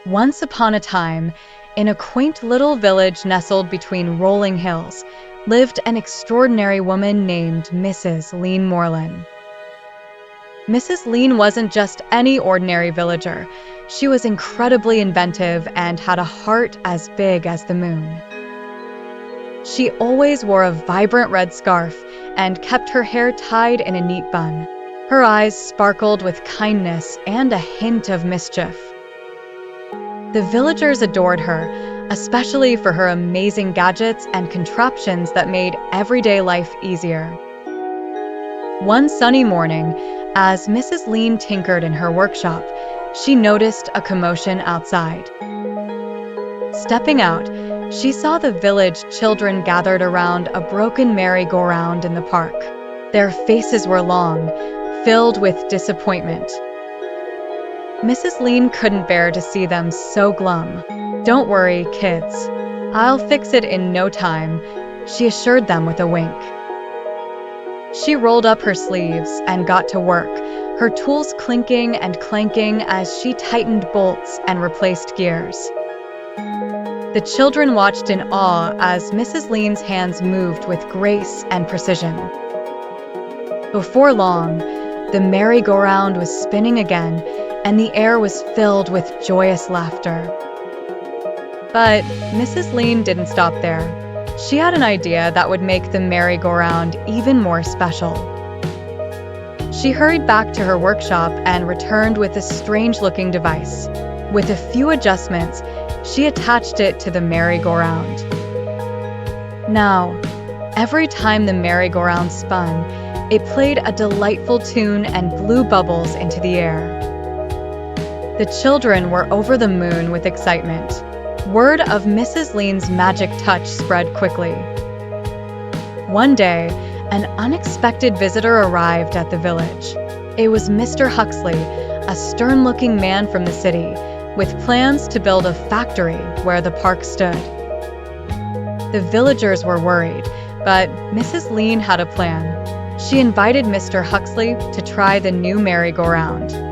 Once upon a time, in a quaint little village nestled between rolling hills, lived an extraordinary woman named Mrs. Lien. Mrs. Lien wasn't just any ordinary villager. She was incredibly inventive and had a heart as big as the moon. She always wore a vibrant red scarf and kept her hair tied in a neat bun. Her eyes sparkled with kindness and a hint of mischief. The villagers adored her, especially for her amazing gadgets and contraptions that made everyday life easier. One sunny morning, as Mrs. Lien tinkered in her workshop, she noticed a commotion outside. Stepping out, she saw the village children gathered around a broken merry-go-round in the park. Their faces were long, filled with disappointment. Mrs. Lien couldn't bear to see them so glum. "Don't worry, kids. I'll fix it in no time," she assured them with a wink. She rolled up her sleeves and got to work, her tools clinking and clanking as she tightened bolts and replaced gears. The children watched in awe as Mrs. Lien's hands moved with grace and precision. Before long, the merry-go-round was spinning again, and the air was filled with joyous laughter. But Mrs. Lien didn't stop there. She had an idea that would make the merry-go-round even more special. She hurried back to her workshop and returned with a strange-looking device. With a few adjustments, she attached it to the merry-go-round. Now, every time the merry-go-round spun, it played a delightful tune and blew bubbles into the air. The children were over the moon with excitement. Word of Mrs. Lien's magic touch spread quickly. One day, an unexpected visitor arrived at the village. It was Mr. Huxley, a stern-looking man from the city, with plans to build a factory where the park stood. The villagers were worried, but Mrs. Lien had a plan. She invited Mr. Huxley to try the new merry-go-round.